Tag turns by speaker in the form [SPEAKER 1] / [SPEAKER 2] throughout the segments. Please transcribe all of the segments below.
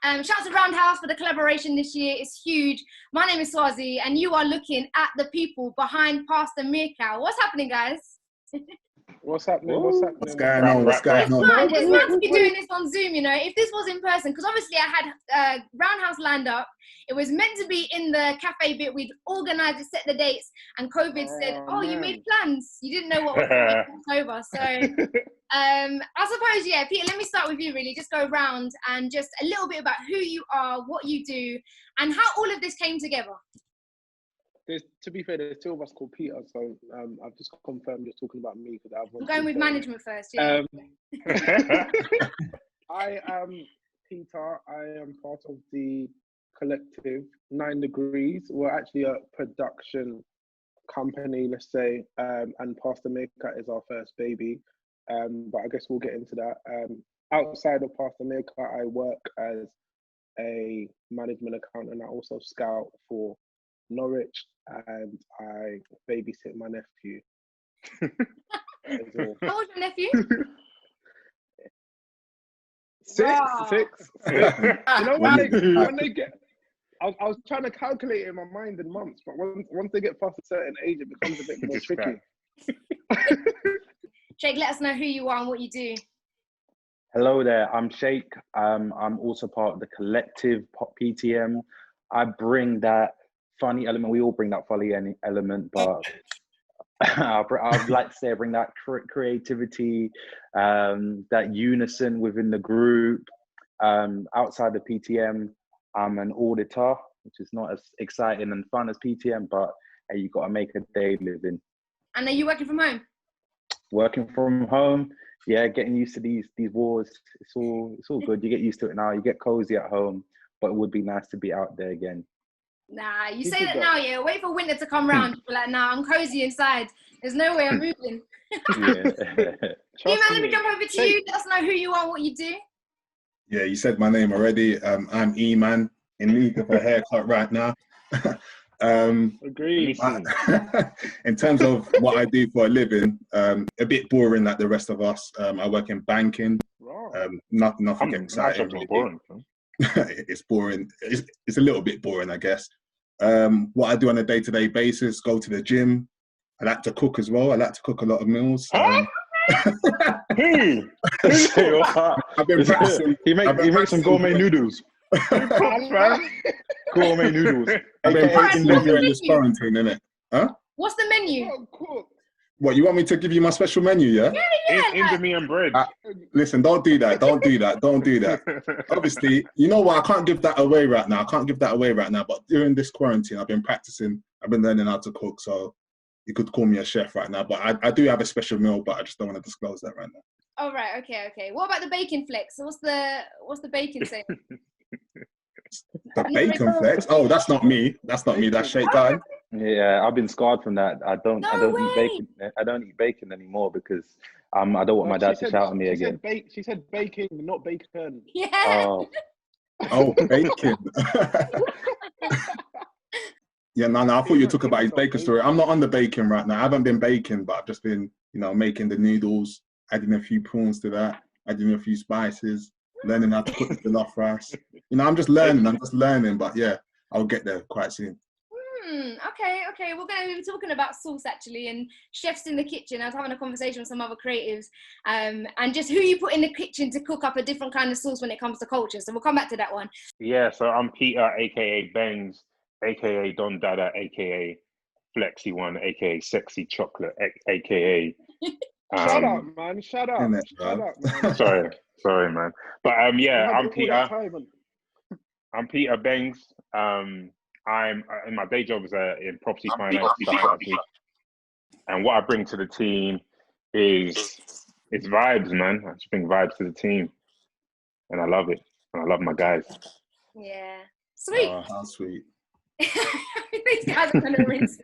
[SPEAKER 1] Shout out to Roundhouse for the collaboration this year. It's huge. My name is Swarzy, and you are looking at the people behind Pastor Meerkat. What's happening, guys?
[SPEAKER 2] What's happening? What's happening?
[SPEAKER 3] What's going on? What's going on?
[SPEAKER 1] It's mad to be doing this on Zoom, you know. If this was in person, because obviously I had Roundhouse lined up. It was meant to be in the cafe bit. We'd organised it, set the dates, and COVID said, "Oh, you made plans. You didn't know what was going on in October." So, I suppose, yeah, Peter. Let me start with you. Really, just go around and just a little bit about who you are, what you do, and how all of this came together.
[SPEAKER 2] To be fair, there's two of us called Peter, so I've just confirmed you're talking about me because
[SPEAKER 1] I'm going with management first. Yeah.
[SPEAKER 2] I am Peter. I am part of the collective 9 Degrees. We're actually a production company, let's say, and Pastor Meerkat is our first baby. But I guess we'll get into that. Outside of Pastor Meerkat, I work as a management accountant. I also scout for Norwich, and I babysit my nephew.
[SPEAKER 1] How old's your nephew?
[SPEAKER 2] 6. Wow. 6. You know when they get, I was trying to calculate it in my mind in months, but once they get past a certain age, it becomes a bit more tricky.
[SPEAKER 1] Sheikh, let us know who you are and what you do.
[SPEAKER 3] Hello there, I'm Sheikh. I'm also part of the collective PTM. I bring that funny element. We all bring that funny element, but I'd like to say I bring that creativity, that unison within the group. Outside the PTM, I'm an auditor, which is not as exciting and fun as PTM, but hey, you got to make a day living.
[SPEAKER 1] And are you working from home?
[SPEAKER 3] Working from home, yeah, getting used to these wars. It's all good. You get used to it now. You get cozy at home, but it would be nice to be out there again.
[SPEAKER 1] Nah, you say that now, yeah. Wait for winter to come round. You're like, nah, I'm cozy inside. There's no way I'm moving.
[SPEAKER 3] Yeah.
[SPEAKER 1] Hey, man, let me jump over to you. Let us know who you are, what you do.
[SPEAKER 4] Yeah, you said my name already. I'm E-Man, in need of a haircut right now.
[SPEAKER 2] Agreed.
[SPEAKER 4] In terms of what I do for a living, a bit boring like the rest of us. I work in banking. Nothing exciting. Really.
[SPEAKER 5] Boring.
[SPEAKER 4] It's boring. It's a little bit boring, I guess. What I do on a day-to-day basis, go to the gym. I like to cook as well. I like to cook a lot of meals.
[SPEAKER 5] I've been
[SPEAKER 4] practicing.
[SPEAKER 5] He makes some gourmet noodles. Gourmet noodles.
[SPEAKER 4] I've been practicing during this quarantine, innit? Huh?
[SPEAKER 1] What's the menu?
[SPEAKER 4] What, you want me to give you my special menu, yeah?
[SPEAKER 1] Yeah.
[SPEAKER 5] Indomie and bread.
[SPEAKER 4] Listen, don't do that. Don't do that. Obviously, you know what? I can't give that away right now. But during this quarantine, I've been practicing. I've been learning how to cook. So you could call me a chef right now. But I do have a special meal, but I just don't want to disclose that right now.
[SPEAKER 1] Oh, right. Okay. What about the bacon flex? What's the bacon saying?
[SPEAKER 4] The bacon flex? Oh, that's not me. That's Sheikh Guy.
[SPEAKER 3] Yeah, I've been scarred from that. I don't eat bacon. I don't eat bacon anymore because I don't want my dad to shout at me again.
[SPEAKER 2] She said baking, not bacon.
[SPEAKER 1] Yeah.
[SPEAKER 4] Oh, bacon. Yeah, no, I thought you were talking about his bacon story. I'm not on the bacon right now. I haven't been baking, but I've just been, making the noodles, adding a few prawns to that, adding a few spices, learning how to cook the jollof rice. I'm just learning, but yeah, I'll get there quite soon.
[SPEAKER 1] Okay. We're going to be talking about sauce actually, and chefs in the kitchen. I was having a conversation with some other creatives, and just who you put in the kitchen to cook up a different kind of sauce when it comes to culture. So we'll come back to that one.
[SPEAKER 5] Yeah, so I'm Peter, aka Bangs, aka Don Dada, aka Flexi One, aka Sexy Chocolate, aka.
[SPEAKER 2] Shut up, man! Shut up, man!
[SPEAKER 5] Sorry, man. But yeah, I'm Peter. I'm Peter Bangs. I'm in my day job is in property finance, and what I bring to the team is vibes, man. I just bring vibes to the team, and I love it. And I love my guys.
[SPEAKER 1] Yeah, sweet.
[SPEAKER 4] Oh, how sweet.
[SPEAKER 1] These guys are gonna rinse.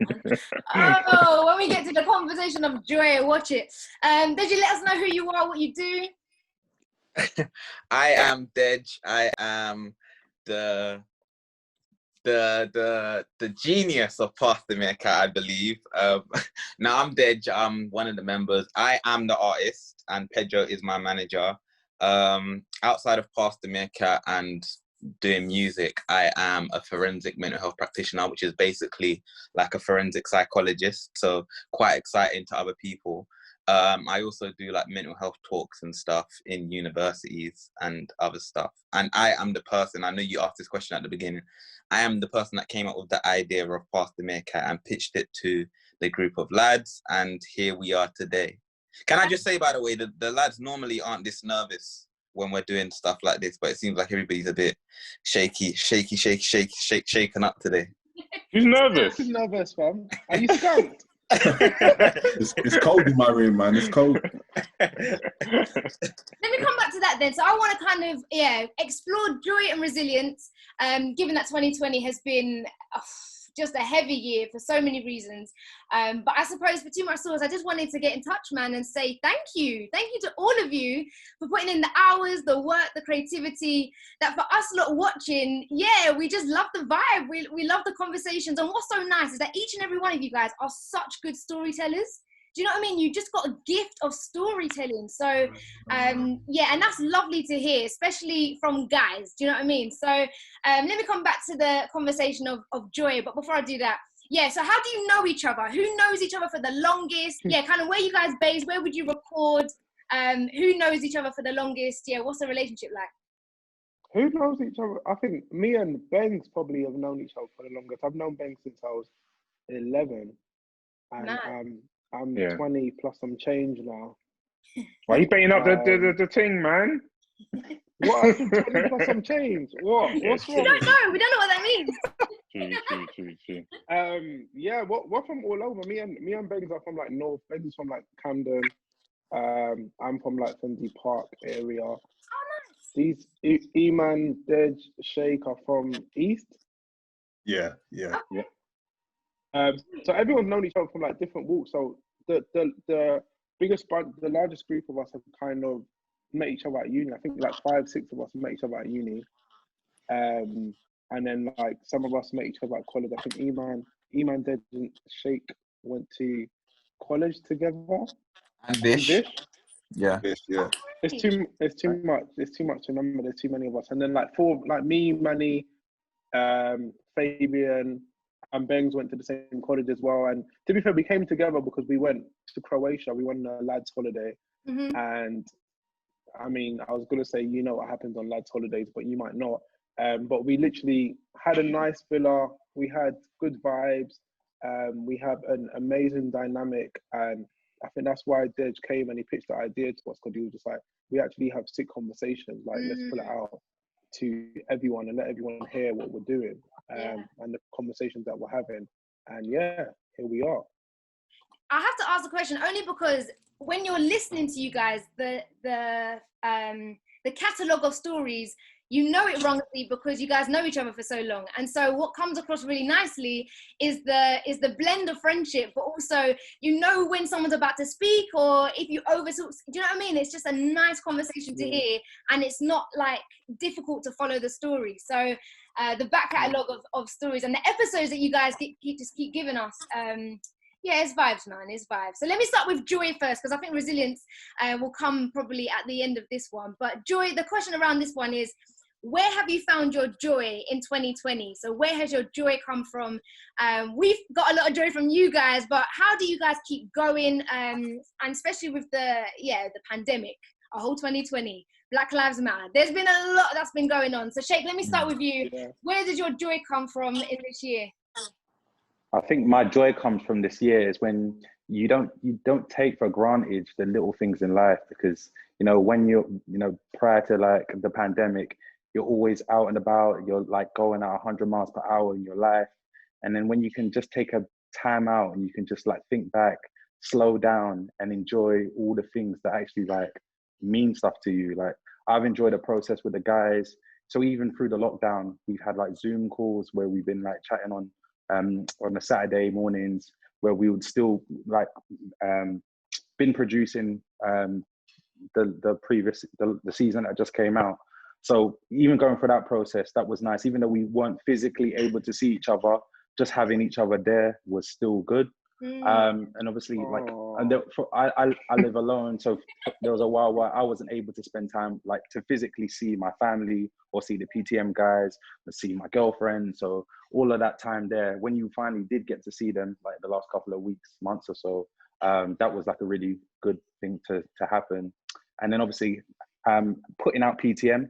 [SPEAKER 1] Oh, when we get to the conversation of joy, watch it. Dej, let us know who you are, what you do.
[SPEAKER 6] I am Dej. I am the genius of Pastor Meerkat, I believe. Now I'm Dej. I'm one of the members. I am the artist, and Pedro is my manager. Outside of Pastor Meerkat and doing music, I am a forensic mental health practitioner, which is basically like a forensic psychologist. So quite exciting to other people. I also do like mental health talks and stuff in universities and other stuff. And I am the person, I know you asked this question at the beginning, I am the person that came up with the idea of Pass the Meerkat and pitched it to the group of lads. And here we are today. Can I just say, by the way, the lads normally aren't this nervous when we're doing stuff like this, but it seems like everybody's a bit shaken up today.
[SPEAKER 5] Who's nervous?
[SPEAKER 2] Who's nervous, fam? Are you skunked?
[SPEAKER 4] It's cold in my room, man. It's cold.
[SPEAKER 1] Let me come back to that then. So I want to kind of, explore joy and resilience, given that 2020 has been just a heavy year for so many reasons. But I suppose for Too Much Sauce, I just wanted to get in touch, man, and say thank you. Thank you to all of you for putting in the hours, the work, the creativity, that for us lot watching, we just love the vibe. We love the conversations. And what's so nice is that each and every one of you guys are such good storytellers. Do you know what I mean? You just got a gift of storytelling. So, and that's lovely to hear, especially from guys. Do you know what I mean? So let me come back to the conversation of joy. But before I do that, so how do you know each other? Who knows each other for the longest? Kind of where you guys based? Where would you record? Who knows each other for the longest? What's the relationship like?
[SPEAKER 2] Who knows each other? I think me and Bengs probably have known each other for the longest. I've known Bengs since I was 11. And
[SPEAKER 1] Nice.
[SPEAKER 2] I'm 20 plus some change now.
[SPEAKER 5] Why are you baiting up the thing, man?
[SPEAKER 2] What? 20 plus some change? What? What's wrong?
[SPEAKER 1] We don't know what that means.
[SPEAKER 5] True.
[SPEAKER 2] We're from all over. Me and Bengs are from like North. Bengs is from like Camden. I'm from like Fendi Park area.
[SPEAKER 1] Oh, nice.
[SPEAKER 2] These Eman, Dej, Sheikh are from East.
[SPEAKER 4] Yeah.
[SPEAKER 2] So everyone's known each other from like different walks. So the largest group of us have kind of met each other at uni. I think like 5, 6 of us met each other at uni. And then like some of us met each other at college. I think Eman, Dej, and Sheikh went to college together.
[SPEAKER 6] And Bish.
[SPEAKER 4] Yeah.
[SPEAKER 2] It's too much. It's too much to remember. There's too many of us. And then like 4, like me, Manny, Fabian, and Bengs went to the same college as well. And to be fair, we came together because we went to Croatia. We went on a lads' holiday.
[SPEAKER 1] Mm-hmm.
[SPEAKER 2] And I mean, I was going to say, you know what happens on lads' holidays, but you might not. But we literally had a nice villa. We had good vibes. We have an amazing dynamic. And I think that's why Dej came and he pitched the idea to us, because he was just like, we actually have sick conversations. Like, let's put it out to everyone and let everyone hear what we're doing. And the conversations that we're having, and here we are.
[SPEAKER 1] I have to ask a question only because when you're listening to you guys, the catalogue of stories, you know it wrongly because you guys know each other for so long. And so what comes across really nicely is the blend of friendship, but also you know when someone's about to speak, or if you overtalk. Do you know what I mean? It's just a nice conversation to hear, and it's not like difficult to follow the story. So the back catalogue of stories and the episodes that you guys keep giving us. It's vibes, man. It's vibes. So let me start with Joy first, because I think resilience will come probably at the end of this one. But Joy, the question around this one is, where have you found your joy in 2020? So where has your joy come from? We've got a lot of joy from you guys, but how do you guys keep going? And especially with the pandemic, a whole 2020, Black Lives Matter. There's been a lot that's been going on. So Sheikh, let me start with you. Yeah. Where did your joy come from in this year?
[SPEAKER 3] I think my joy comes from this year is when you don't take for granted the little things in life, because when you're prior to like the pandemic, you're always out and about, you're like going at 100 miles per hour in your life. And then when you can just take a time out and you can just like think back, slow down and enjoy all the things that actually like mean stuff to you. Like I've enjoyed the process with the guys. So even through the lockdown, we've had like Zoom calls where we've been like chatting on the Saturday mornings, where we would still like been producing the season that just came out. So even going through that process, that was nice. Even though we weren't physically able to see each other, just having each other there was still good. And obviously, like, I live alone, so there was a while where I wasn't able to spend time like to physically see my family or see the PTM guys, or see my girlfriend. So all of that time there, when you finally did get to see them, like the last couple of weeks, months or so, that was like a really good thing to happen. And then obviously putting out PTM,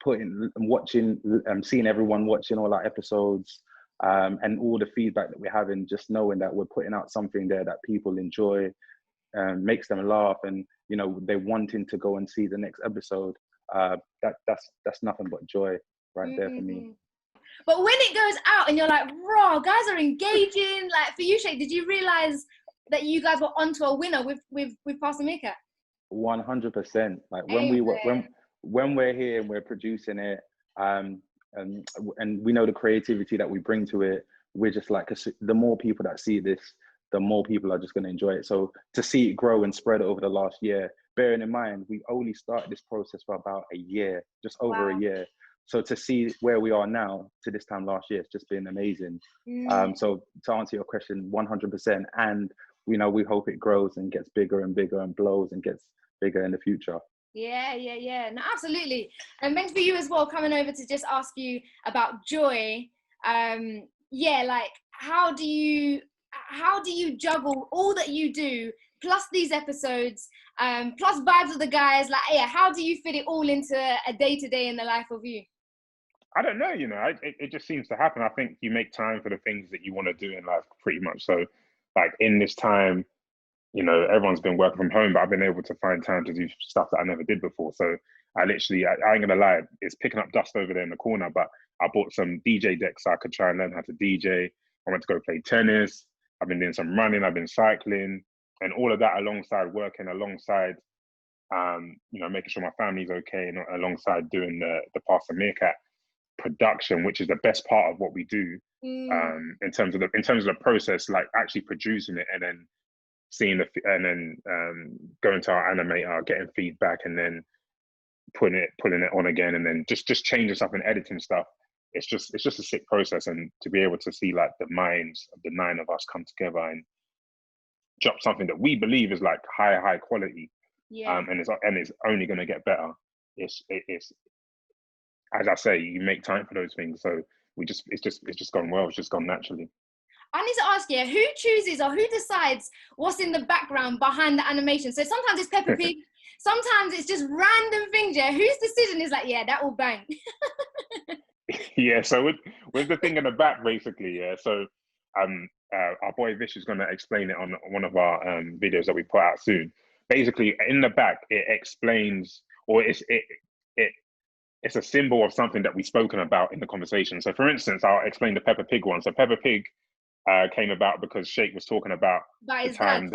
[SPEAKER 3] watching, seeing everyone watching all our episodes, and all the feedback that we're having, just knowing that we're putting out something there that people enjoy, makes them laugh, and you know, they're wanting to go and see the next episode. That's nothing but joy right there for me.
[SPEAKER 1] But when it goes out and you're like, raw, guys are engaging. Like for you, Sheikh, did you realize that you guys were onto a winner with Pastor Meerkat?
[SPEAKER 3] 100%. Like when we're here and we're producing it, and we know the creativity that we bring to it, we're just like, the more people that see this, the more people are just going to enjoy it. So to see it grow and spread over the last year, bearing in mind, we only started this process for about a year, just over a year. So to see where we are now to this time last year, it's just been amazing. So to answer your question, 100%. And, you know, we hope it grows and gets bigger and bigger and blows and gets bigger in the future.
[SPEAKER 1] Yeah. No, absolutely. And thanks for you as well, coming over to just ask you about joy. Like how do you juggle all that you do, plus these episodes, plus vibes of the guys? Like, how do you fit it all into a day-to-day in the life of you?
[SPEAKER 5] I don't know, you know, it just seems to happen. I think you make time for the things that you want to do in life pretty much. So like in this time, you know, everyone's been working from home, but I've been able to find time to do stuff that I never did before. So I ain't gonna lie, it's picking up dust over there in the corner, but I bought some DJ decks so I could try and learn how to DJ. I went to go play tennis. I've been doing some running, I've been cycling, and all of that alongside working, alongside, you know, making sure my family's okay, and alongside doing the Pastor Meerkat production, which is the best part of what we do, in terms of the process, like actually producing it and then seeing going to our animator, getting feedback, and then putting it on again, and then just changing stuff and editing stuff. It's just a sick process, and to be able to see like the minds of the 9 of us come together and drop something that we believe is like high quality, and it's only going to get better. It's as I say, you make time for those things. So it's just gone well. It's just gone naturally.
[SPEAKER 1] I need to ask you, who chooses or who decides what's in the background behind the animation? So sometimes it's Peppa Pig, sometimes it's just random things. Yeah, whose decision is like, yeah, that will bang?
[SPEAKER 5] Yeah, so with the thing in the back, basically, yeah. So our boy Vish is going to explain it on one of our videos that we put out soon. Basically, in the back, it explains, or it's a symbol of something that we've spoken about in the conversation. So for instance, I'll explain the Peppa Pig one. So Peppa Pig came about because Sheikh was talking about the time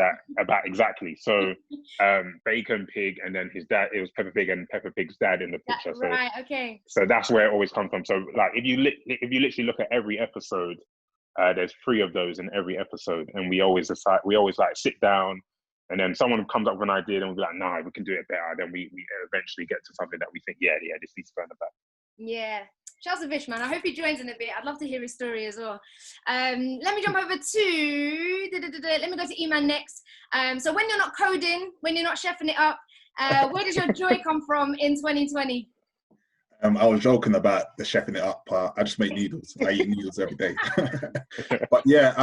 [SPEAKER 5] exactly. So Bacon Pig, and then his dad, it was Peppa Pig and Peppa Pig's dad in the picture.
[SPEAKER 1] Right, okay.
[SPEAKER 5] So that's where it always comes from. So like if you literally look at every episode, there's 3 of those in every episode, and we always like sit down, and then someone comes up with an idea, and we'll be like, nah, we can do it better. Then we eventually get to something that we think, yeah, this needs to go in the back.
[SPEAKER 1] Yeah. Shouts to Vish, man. I hope he joins in a bit. I'd love to hear his story as well. Let me jump over to, let me go to Iman next. So when you're not coding, when you're not chefing it up, where does your joy come from in 2020?
[SPEAKER 4] I was joking about the chefing it up part. I just make noodles. I eat noodles every day. But yeah,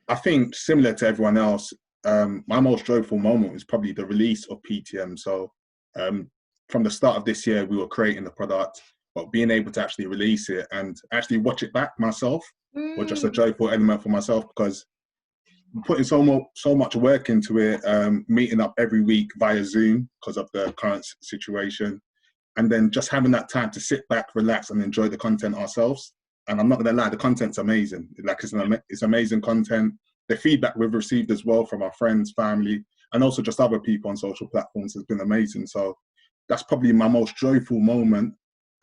[SPEAKER 4] I think similar to everyone else, my most joyful moment was probably the release of PTM. So from the start of this year, we were creating the product, but being able to actually release it and actually watch it back myself was just a joyful element for myself, because I'm putting so much work into it, meeting up every week via Zoom because of the current situation, and then just having that time to sit back, relax, and enjoy the content ourselves. And I'm not gonna lie, the content's amazing. Like it's amazing content. The feedback we've received as well from our friends, family, and also just other people on social platforms has been amazing. So that's probably my most joyful moment.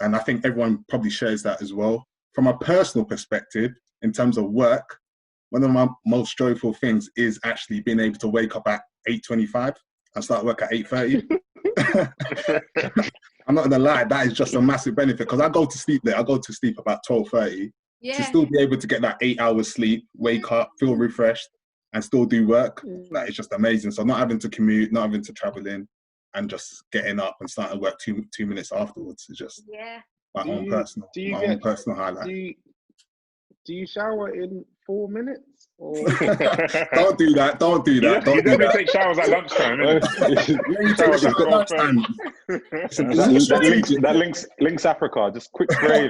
[SPEAKER 4] And I think everyone probably shares that as well. From a personal perspective, in terms of work, one of my most joyful things is actually being able to wake up at 8:25 and start work at 8:30. I'm not gonna lie, that is just a massive benefit, because I go to sleep there. I go to sleep about 12:30 to still be able to get that 8 hours sleep, wake up, feel refreshed, and still do work. That is just amazing. So not having to commute, not having to travel in, and just getting up and starting work two minutes afterwards is just my own personal highlight.
[SPEAKER 2] Do you shower in 4 minutes? Or?
[SPEAKER 4] Don't do that. Don't do that.
[SPEAKER 5] You definitely take showers at lunchtime, innit?
[SPEAKER 4] You take a shower at lunchtime.
[SPEAKER 3] That links Africa. Just quick spray.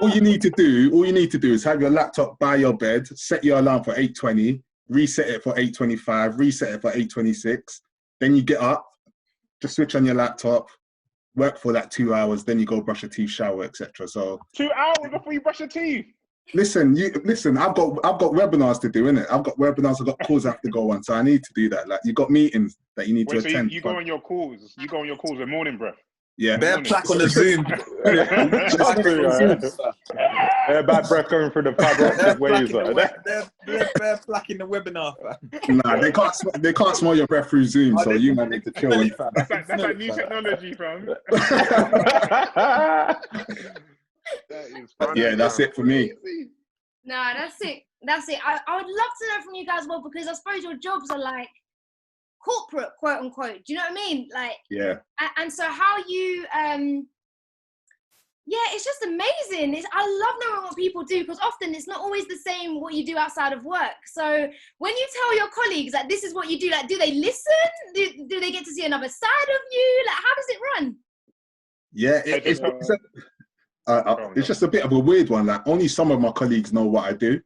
[SPEAKER 4] All you need to do is have your laptop by your bed, set your alarm for 8:20, reset it for 8:25, reset it for 8:26. Then you get up, just switch on your laptop, work for that 2 hours, then you go brush your teeth, shower, etc. So
[SPEAKER 5] 2 hours before you brush your teeth.
[SPEAKER 4] Listen. I've got webinars to do, innit? I've got calls I have to go on, so I need to do that. Like, you got meetings that you need to attend.
[SPEAKER 5] You go on your calls. You go on your calls with morning breath.
[SPEAKER 4] Yeah.
[SPEAKER 6] Bare plaque on the Zoom.
[SPEAKER 3] Bad breath going through the fiber optic waves.
[SPEAKER 6] Bare plaque in the webinar.
[SPEAKER 4] Nah, they can't smell your breath through Zoom, so you might need to chill.
[SPEAKER 5] That's like new technology, fam. That is funny,
[SPEAKER 4] yeah, that's it for me.
[SPEAKER 1] Nah, that's it. I would love to know from you guys, well, because I suppose your jobs are like corporate, quote unquote. Do you know what I mean? Like,
[SPEAKER 4] yeah.
[SPEAKER 1] And so how you, it's just amazing. I love knowing what people do, because often it's not always the same what you do outside of work. So when you tell your colleagues that this is what you do, like, do they listen? Do they get to see another side of you? Like, how does it run?
[SPEAKER 4] Yeah, it's just a bit of a weird one. Like, only some of my colleagues know what I do,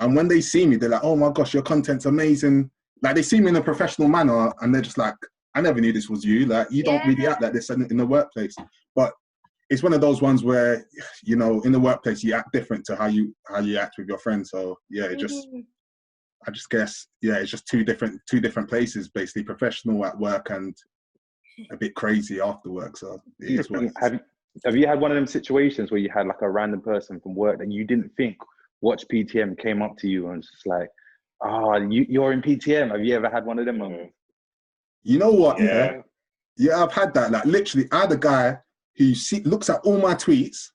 [SPEAKER 4] and when they see me, they're like, "Oh my gosh, your content's amazing!" Like, they see me in a professional manner, and they're just like, "I never knew this was you. Like, you don't really act like this in the workplace." But it's one of those ones where, you know, in the workplace you act different to how you act with your friends. So yeah, I just guess it's just two different places, basically, professional at work and a bit crazy after work. So it is what it is.
[SPEAKER 3] Have you had one of them situations where you had like a random person from work that you didn't think watched PTM came up to you and was just like, you're in PTM? Have you ever had one of them moments?
[SPEAKER 4] You know what? Yeah, I've had that. Like, literally, I had a guy who looks at all my tweets,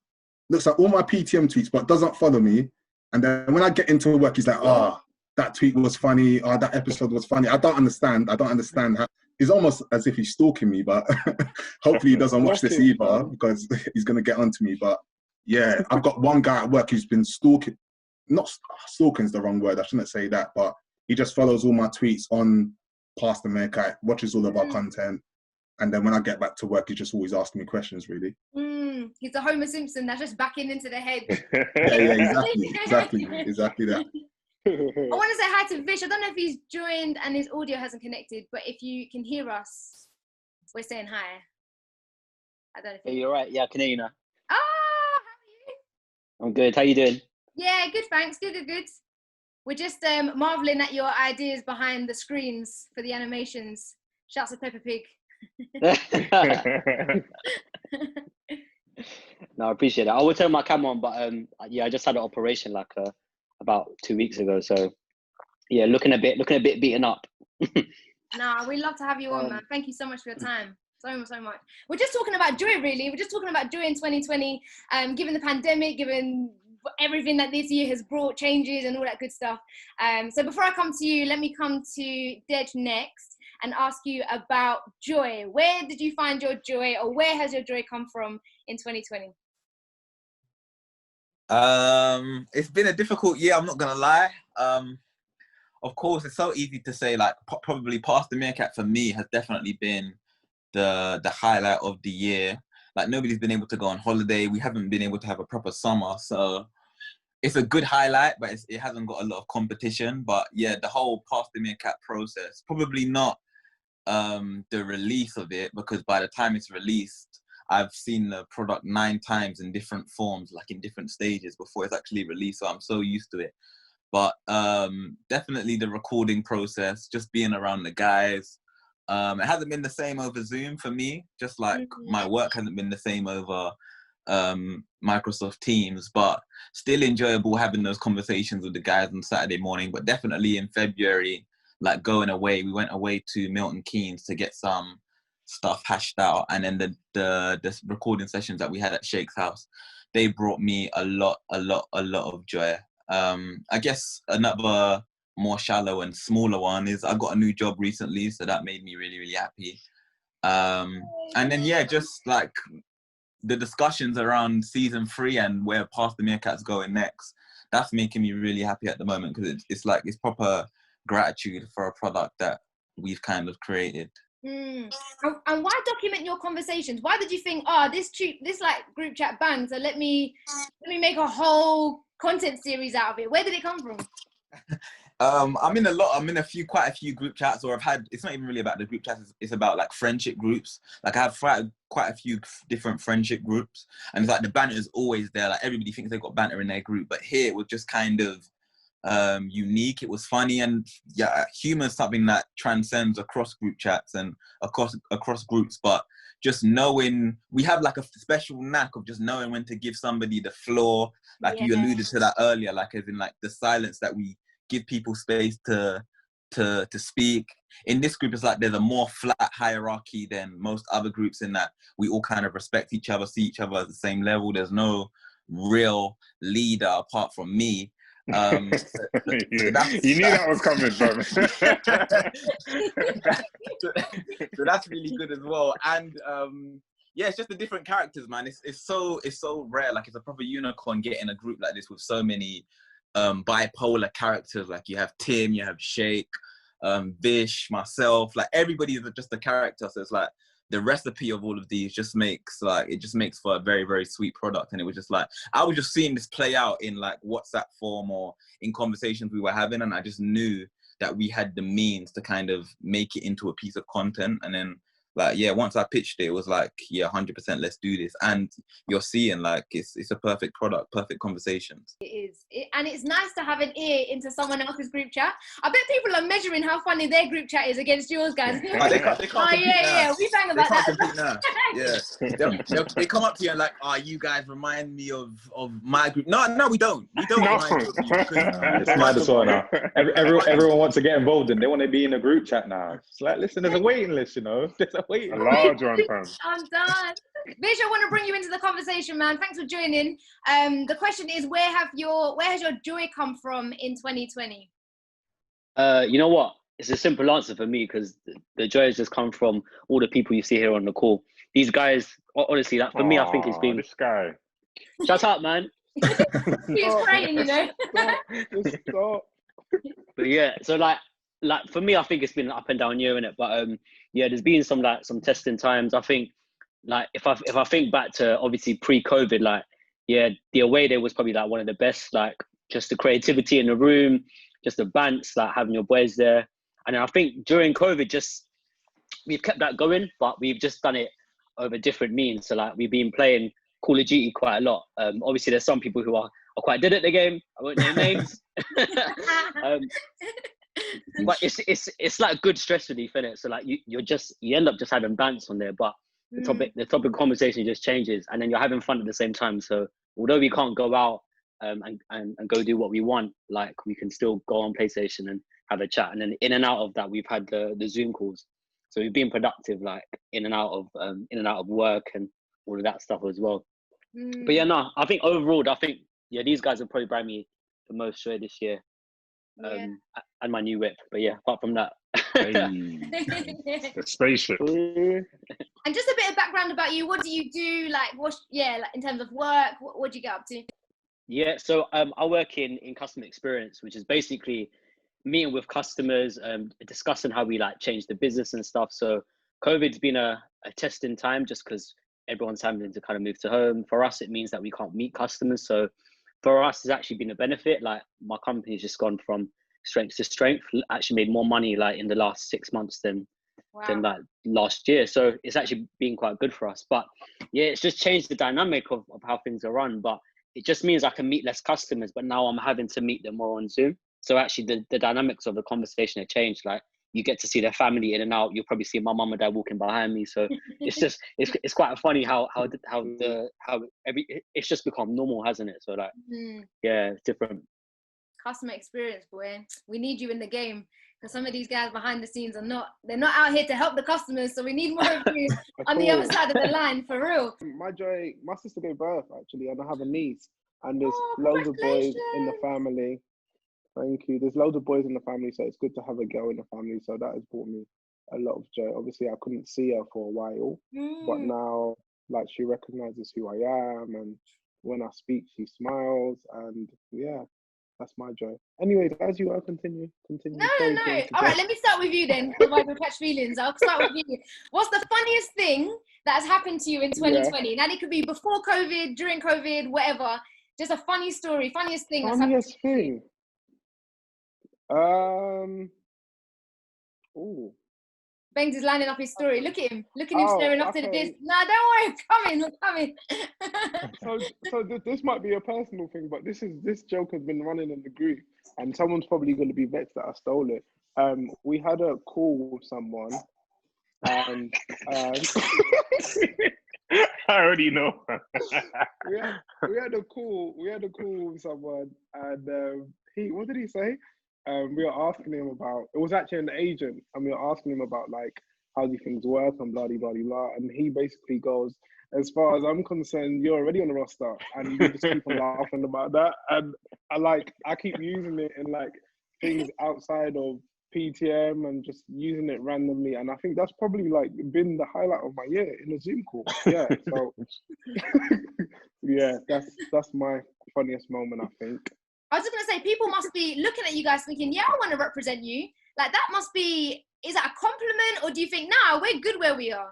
[SPEAKER 4] looks at all my PTM tweets, but doesn't follow me. And then when I get into work, he's like, that tweet was funny. That episode was funny. I don't understand how. It's almost as if he's stalking me, but hopefully he doesn't watch this either, because he's going to get onto me. But yeah, I've got one guy at work who's been stalking. Not stalking's the wrong word. I shouldn't say that, but he just follows all my tweets on Pastor Meerkat, watches all of our content. And then when I get back to work, he's just always asking me questions, really.
[SPEAKER 1] He's a Homer Simpson that's just backing into the head.
[SPEAKER 4] Exactly that.
[SPEAKER 1] I want to say hi to Vish. I don't know if he's joined and his audio hasn't connected, but if you can hear us, we're saying hi. I don't know if
[SPEAKER 7] you're right. Yeah, I can hear you now.
[SPEAKER 1] How are you?
[SPEAKER 7] I'm good. How you doing?
[SPEAKER 1] Yeah, good, thanks. Good. We're just marveling at your ideas behind the screens for the animations. Shouts to Peppa Pig.
[SPEAKER 7] No, I appreciate that. I will turn my camera on, but I just had an operation about 2 weeks ago, so yeah, looking a bit beaten up.
[SPEAKER 1] Nah, we love to have you on, man. Thank you so much for your time. So much. We're just talking about joy, really. We're just talking about joy in 2020, given the pandemic, given everything that this year has brought, changes and all that good stuff. So before I come to you, let me come to Dej next and ask you about joy. Where did you find your joy, or where has your joy come from in 2020?
[SPEAKER 6] It's been a difficult year, I'm not gonna lie. Of course, it's so easy to say, like, probably Pastor Meerkat for me has definitely been the highlight of the year. Like, nobody's been able to go on holiday. We haven't been able to have a proper summer, so it's a good highlight, but it hasn't got a lot of competition. But yeah, the whole Pastor Meerkat process, probably not the release of it, because by the time it's released, I've seen the product 9 times in different forms, like in different stages before it's actually released. So I'm so used to it. But definitely the recording process, just being around the guys. It hasn't been the same over Zoom for me, just like my work hasn't been the same over Microsoft Teams, but still enjoyable having those conversations with the guys on Saturday morning. But definitely in February, like going away, we went away to Milton Keynes to get some stuff hashed out, and then the recording sessions that we had at Shake's house, they brought me a lot of joy. I guess another more shallow and smaller one is I got a new job recently, so that made me really happy. And then yeah, just like the discussions around season 3 and where Past the Meerkat's going next, that's making me really happy at the moment, because it's like, it's proper gratitude for a product that we've kind of created.
[SPEAKER 1] And why document your conversations? Why did you think, this like group chat bangs, so let me make a whole content series out of it? Where did it come from?
[SPEAKER 6] I'm in quite a few group chats, or it's not even really about the group chats, it's about like friendship groups. Like I have quite a few different friendship groups, and it's like the banter is always there. Like everybody thinks they've got banter in their group, but here it was just kind of unique. It was funny, and yeah, humor is something that transcends across group chats and across groups. But just knowing, we have like a special knack of just knowing when to give somebody the floor, like you alluded to that earlier, like as in like the silence that we give people space to speak. In this group, it's like there's a more flat hierarchy than most other groups, in that we all kind of respect each other, see each other at the same level. There's no real leader apart from me. So
[SPEAKER 5] you knew that was coming, bro.
[SPEAKER 6] So that's really good as well. And yeah, it's just the different characters, man. It's so rare. Like, it's a proper unicorn getting a group like this with so many bipolar characters. Like, you have Tim, you have Sheikh, Vish, myself. Like, everybody is just a character. So it's like the recipe of all of these just makes for a very, very sweet product. And it was just like, I was just seeing this play out in like WhatsApp form or in conversations we were having, and I just knew that we had the means to kind of make it into a piece of content. And then, like, yeah, once I pitched it, it was like, yeah, 100%, let's do this. And you're seeing, like, it's a perfect product, perfect conversations.
[SPEAKER 1] It is. And it's nice to have an ear into someone else's group chat. I bet people are measuring how funny their group chat is against yours, guys.
[SPEAKER 6] They can't compete now.
[SPEAKER 1] Yeah, we bang about that.
[SPEAKER 6] Yeah. They come up to you and like, you guys remind me of my group. No, we don't. We don't.
[SPEAKER 5] No.
[SPEAKER 3] It's mad as well now. Everyone wants to get involved, and they want to be in a group chat now. It's like, listen, there's a waiting list, you know. There's a waiting list.
[SPEAKER 5] A large one, fam.
[SPEAKER 1] I'm done. Vish, I want to bring you into the conversation, man. Thanks for joining. The question is, where has your joy come from in 2020?
[SPEAKER 7] You know what? It's a simple answer for me, because the joy has just come from all the people you see here on the call. These guys, honestly, that for me, I think it's been.
[SPEAKER 5] This guy.
[SPEAKER 7] Shut up, man.
[SPEAKER 1] He's crying, you know.
[SPEAKER 2] Stop.
[SPEAKER 7] But yeah, so like for me, I think it's been an up and down year, innit? But yeah, there's been some testing times. I think, like, if I think back to obviously pre-COVID, like, yeah, the away day was probably like one of the best. Like, just the creativity in the room, just the bants, like having your boys there. And I think during COVID, we've kept that going, but we've just done it over different means. So like, we've been playing Call of Duty quite a lot. Obviously, there's some people who are quite good at the game. I won't name names. But it's like good stress relief, innit? So like, you end up just having bants on there, but the topic of conversation just changes, and then you're having fun at the same time. So although we can't go out and go do what we want, like, we can still go on PlayStation and have a chat. And then in and out of that, we've had the Zoom calls. So we've been productive, like in and out of work and all of that stuff as well. But yeah, no, I think overall, yeah, these guys have probably brought me the most joy this year. And my new whip. But yeah, apart from that.
[SPEAKER 5] The spaceship.
[SPEAKER 1] And just a bit of background about you. What do you do? Like, like in terms of work, what do you get up to? Yeah,
[SPEAKER 7] so I work in customer experience, which is basically meeting with customers, discussing how we like change the business and stuff. So COVID's been a testing time, just because everyone's having to kind of move to home. For us, it means that we can't meet customers. So for us, it's actually been a benefit. Like, my company's just gone from strength to strength, actually made more money like in the last 6 months than like last year. So it's actually been quite good for us. But yeah, it's just changed the dynamic of how things are run. But it just means I can meet less customers, but now I'm having to meet them more on Zoom. So actually the dynamics of the conversation have changed. Like, you get to see their family in and out. You'll probably see my mum and dad walking behind me. So it's quite funny how it's just become normal, hasn't it? So like, yeah, it's different.
[SPEAKER 1] Customer experience, boy. We need you in the game, because some of these guys behind the scenes they're not out here to help the customers. So we need more of you on the other side of the line, for real.
[SPEAKER 2] My sister gave birth, actually, and I have a niece, and there's loads of boys in the family. Thank you. There's loads of boys in the family, so it's good to have a girl in the family. So that has brought me a lot of joy. Obviously, I couldn't see her for a while, but now like she recognizes who I am, and when I speak, she smiles, and yeah, that's my joy. Anyways, as you are, continue.
[SPEAKER 1] No. All right, let me start with you then. Otherwise, we'll catch feelings. I'll start with you. What's the funniest thing that has happened to you in 2020? Now, it could be before COVID, during COVID, whatever. Just a funny story, funniest thing that's happened to you.
[SPEAKER 2] Ooh.
[SPEAKER 1] Bangs is lining up his story. Look at him staring up to the distance. Nah, don't worry, coming.
[SPEAKER 2] So this might be a personal thing, but this joke has been running in the group, and someone's probably going to be vexed that I stole it. We had a call with someone, and
[SPEAKER 5] I already know.
[SPEAKER 2] we had a call with someone, and what did he say? We were asking him about, it was actually an agent, and we were asking him about like how do things work and blah blah blah, and he basically goes, as far as I'm concerned, you're already on the roster, and we just keep on laughing about that, and I keep using it in like things outside of PTM and just using it randomly, and I think that's probably like been the highlight of my year in a Zoom call. Yeah, so yeah, that's my funniest moment, I think.
[SPEAKER 1] I was just going to say, people must be looking at you guys thinking, yeah, I want to represent you. Like, that must be, is that a compliment, or do you think, nah, we're good where we are?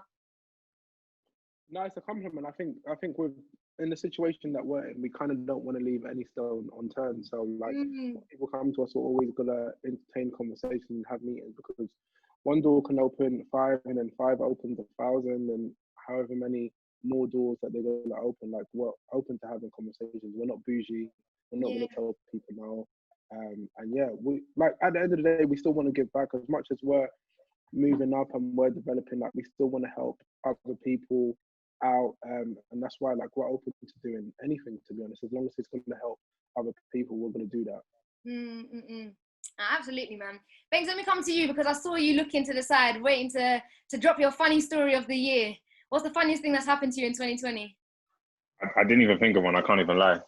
[SPEAKER 2] No, it's a compliment. I think with in the situation that we're in, we kind of don't want to leave any stone unturned. So, like, when people come to us, we're always going to entertain conversations and have meetings, because one door can open 5, and then 5 opens 1,000, and however many more doors that they're going to open. Like, we're open to having conversations. We're not bougie. We're not going to tell people no. And yeah, we like at the end of the day, we still want to give back as much as we're moving up and we're developing. Like, we still want to help other people out, and that's why like we're open to doing anything. To be honest, as long as it's going to help other people, we're going to do that.
[SPEAKER 1] Absolutely, man. Bangs, let me come to you, because I saw you looking to the side, waiting to drop your funny story of the year. What's the funniest thing that's happened to you in 2020?
[SPEAKER 5] I didn't even think of one. I can't even lie.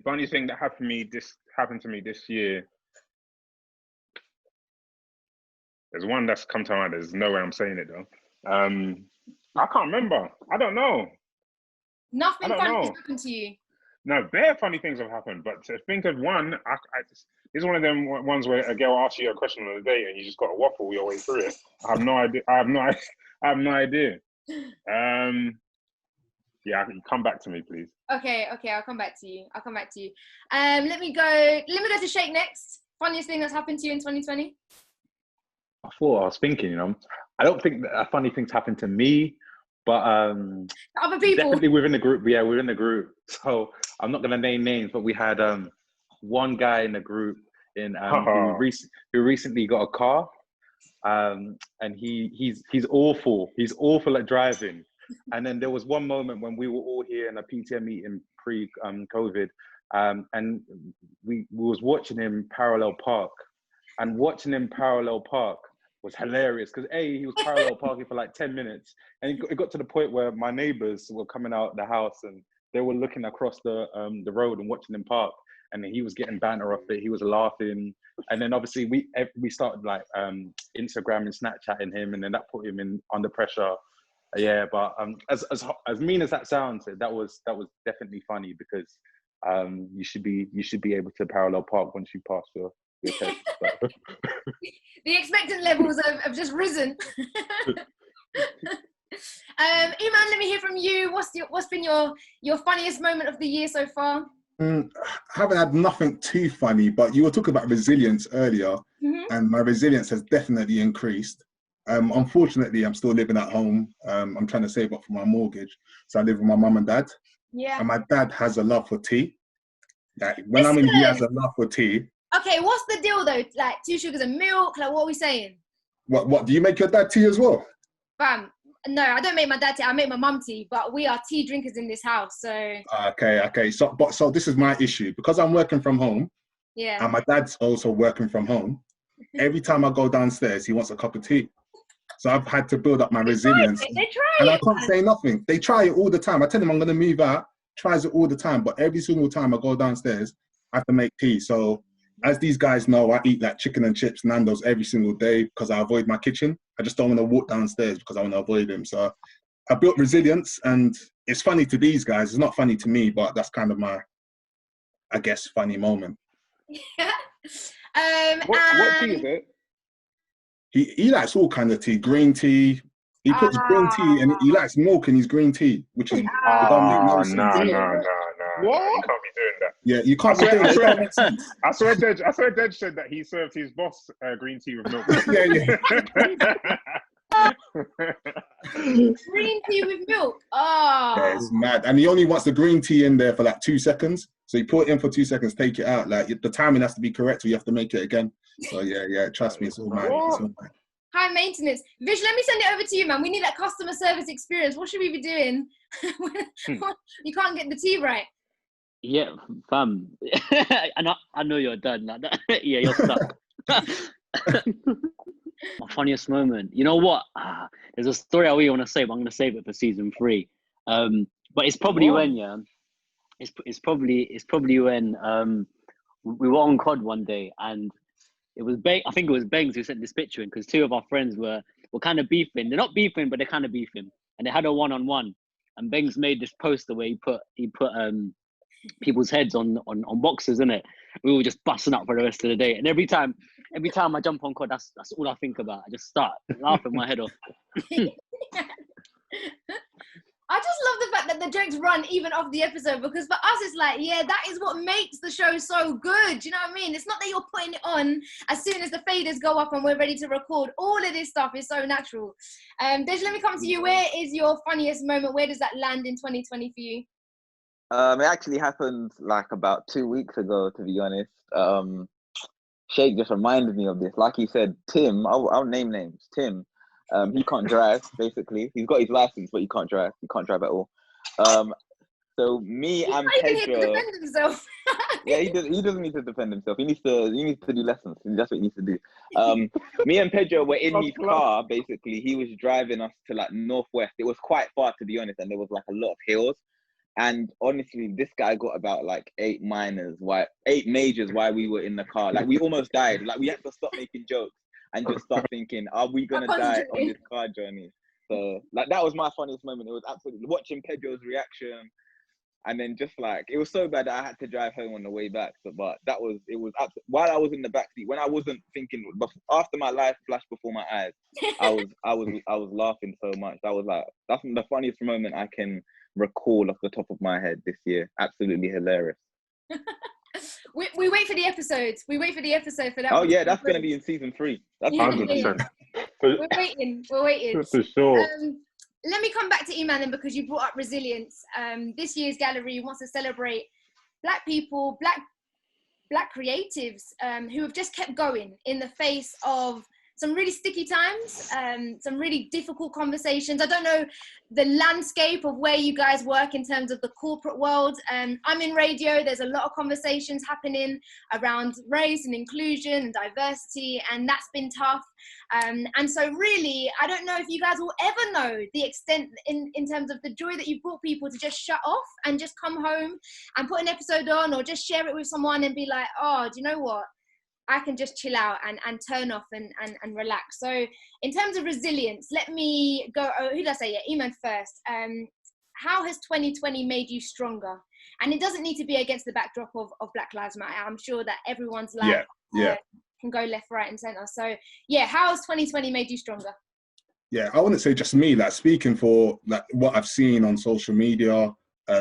[SPEAKER 5] Funny thing that happened to me this year. There's one that's come to mind. There's no way I'm saying it though. I can't remember. I don't know.
[SPEAKER 1] Nothing funny has happened to you.
[SPEAKER 5] No, bare funny things have happened. But to think of one, this is one of them ones where a girl asks you a question on a date and you just got to waffle your way through it. I have no idea. I have no idea. Yeah, come back to me, please.
[SPEAKER 1] Okay, I'll come back to you. Let me go to Sheikh next. Funniest thing that's happened to you in 2020?
[SPEAKER 3] I was thinking, I don't think that funny things happened to me, but
[SPEAKER 1] other people.
[SPEAKER 3] Definitely within the group. Yeah, we're in the group. So I'm not gonna name names, but we had one guy in the group who recently got a car, and he's awful. He's awful at driving. And then there was one moment when we were all here in a PTM meeting pre-COVID, and we was watching him parallel park, and watching him parallel park was hilarious, because he was parallel parking for like 10 minutes, and it got to the point where my neighbors were coming out the house and they were looking across the road and watching him park, and he was getting banter off it. He was laughing, and then obviously we started like Instagram and Snapchatting him, and then that put him under pressure. Yeah, but as mean as that sounds, that was definitely funny, because you should be able to parallel park once you pass your test. So.
[SPEAKER 1] The expectant levels have just risen. Iman, let me hear from you. What's been your funniest moment of the year so far?
[SPEAKER 4] I haven't had nothing too funny, but you were talking about resilience earlier, and my resilience has definitely increased. Unfortunately, I'm still living at home. I'm trying to save up for my mortgage, so I live with my mum and dad.
[SPEAKER 1] Yeah.
[SPEAKER 4] And my dad has a love for tea. Like, when I'm in, he has a love for tea.
[SPEAKER 1] Okay, what's the deal though? Like 2 sugars and milk? Like, what are we saying?
[SPEAKER 4] What do you make your dad tea as well?
[SPEAKER 1] Fam, no, I don't make my dad tea. I make my mum tea. But we are tea drinkers in this house, so.
[SPEAKER 4] Okay. So this is my issue, because I'm working from home.
[SPEAKER 1] Yeah.
[SPEAKER 4] And my dad's also working from home. Every time I go downstairs, he wants a cup of tea. So I've had to build up my resilience.
[SPEAKER 1] They try
[SPEAKER 4] and
[SPEAKER 1] it.
[SPEAKER 4] I can't say nothing. They try it all the time. I tell them I'm going to move out. Tries it all the time. But every single time I go downstairs, I have to make tea. So as these guys know, I eat like chicken and chips, Nando's every single day, because I avoid my kitchen. I just don't want to walk downstairs because I want to avoid them. So I built resilience, and it's funny to these guys. It's not funny to me, but that's kind of my, I guess, funny moment.
[SPEAKER 2] What tea is it?
[SPEAKER 4] He likes all kind of tea, green tea. He puts green tea, and he likes milk in his green tea, which is it don't make no sense.
[SPEAKER 5] No, you
[SPEAKER 2] What?
[SPEAKER 5] can't be doing that.
[SPEAKER 4] Yeah, you can't be doing it. It don't make sense.
[SPEAKER 5] I swear Dej said that he served his boss green tea with milk.
[SPEAKER 1] Green tea with milk. Oh.
[SPEAKER 4] Yeah, it's mad. And he only wants the green tea in there for like 2 seconds. So you put it in for 2 seconds, take it out. Like the timing has to be correct, or you have to make it again. So yeah, trust me, it's all mad. It's all mad.
[SPEAKER 1] High maintenance. Vish, let me send it over to you, man. We need that customer service experience. What should we be doing? You can't get the tea right.
[SPEAKER 7] Yeah, fam. I know you're done. Like that. Yeah, you're stuck. My funniest moment. You know what? There's a story I really want to say, but I'm going to save it for season 3. But it's probably when, it's probably when we were on COD one day, and it was I think it was Bangs who sent this picture in, because 2 of our friends were kind of beefing. They're not beefing, but they're kind of beefing, and they had a one-on-one. And Bangs made this poster where he put people's heads on boxes, innit? We were just busting up for the rest of the day, and every time I jump on COD, that's all I think about. I just start laughing my head off.
[SPEAKER 1] I just love the fact that the jokes run even off the episode, because for us it's like, yeah, that is what makes the show so good. You know what I mean? It's not that you're putting it on as soon as the faders go up and we're ready to record. All of this stuff is so natural. Dej, let me come to you. Where is your funniest moment? Where does that land in 2020 for you?
[SPEAKER 6] It actually happened like about 2 weeks ago, to be honest. Sheikh just reminded me of this. Like he said, Tim, I'll name names. Tim, he can't drive, basically. He's got his license, but he can't drive. He can't drive at all. So me and Pedro.
[SPEAKER 1] To defend himself.
[SPEAKER 6] Yeah, he doesn't need to defend himself. He needs to do lessons. That's what he needs to do. Me and Pedro were in his car, basically. He was driving us to like Northwest. It was quite far, to be honest, and there was like a lot of hills. And honestly, this guy got about like 8 majors while we were in the car. Like we almost died. Like we had to stop making jokes and just start thinking, are we gonna die on this car journey? So like that was my funniest moment. It was absolutely watching Pedro's reaction, and then just like it was so bad that I had to drive home on the way back. So, but it was while I was in the backseat, when I wasn't thinking, but after my life flashed before my eyes, I was laughing so much. That's the funniest moment I can recall off the top of my head this year. Absolutely hilarious.
[SPEAKER 1] We wait for the episodes. We wait for the episode for that.
[SPEAKER 6] Oh yeah, that's going to be in season 3. That's
[SPEAKER 5] 100%.
[SPEAKER 1] We're waiting.
[SPEAKER 5] For sure.
[SPEAKER 1] Let me come back to Iman then, because you brought up resilience. This year's gallery wants to celebrate Black people, Black creatives who have just kept going in the face of some really sticky times, some really difficult conversations. I don't know the landscape of where you guys work in terms of the corporate world. I'm in radio. There's a lot of conversations happening around race and inclusion and diversity, and that's been tough. And so really, I don't know if you guys will ever know the extent in terms of the joy that you brought people to just shut off and just come home and put an episode on, or just share it with someone and be like, oh, do you know what? I can just chill out and turn off and relax. So in terms of resilience, let me go, who did I say? Yeah, Iman first. How has 2020 made you stronger? And it doesn't need to be against the backdrop of Black Lives Matter. I'm sure that everyone's life can go left, right and center. So yeah, how has 2020 made you stronger?
[SPEAKER 4] Yeah, I wouldn't say just me, like speaking for like what I've seen on social media,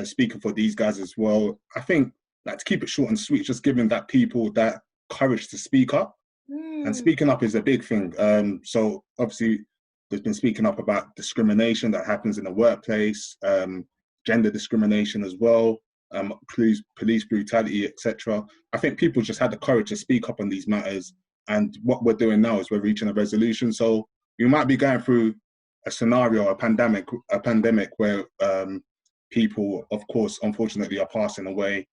[SPEAKER 4] speaking for these guys as well. I think like to keep it short and sweet, just giving that people that courage to speak up. And speaking up is a big thing. So obviously there's been speaking up about discrimination that happens in the workplace, gender discrimination as well, police brutality, etc. I think people just had the courage to speak up on these matters, and what we're doing now is we're reaching a resolution. So you might be going through a scenario, a pandemic where people, of course, unfortunately are passing away.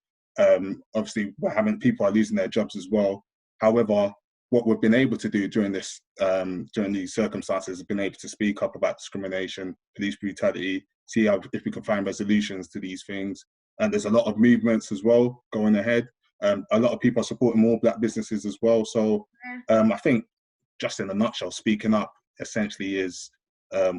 [SPEAKER 4] Obviously, people are losing their jobs as well. However, what we've been able to do during these circumstances has been able to speak up about discrimination, police brutality, see if we can find resolutions to these things. And there's a lot of movements as well going ahead. A lot of people are supporting more Black businesses as well. So I think, just in a nutshell, speaking up essentially is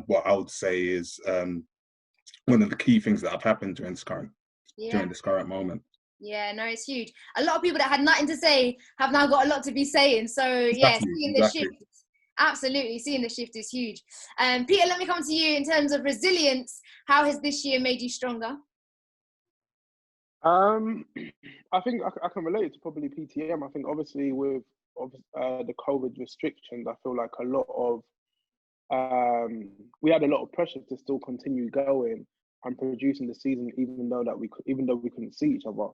[SPEAKER 4] what I would say is one of the key things that have happened during this current moment.
[SPEAKER 1] Yeah, no, it's huge. A lot of people that had nothing to say have now got a lot to be saying. So yeah, seeing the shift, absolutely, seeing the shift is huge. Peter, let me come to you in terms of resilience. How has this year made you stronger?
[SPEAKER 2] I think I can relate to probably PTM. I think obviously with the COVID restrictions, I feel like a lot of we had a lot of pressure to still continue going and producing the season, even though we couldn't see each other.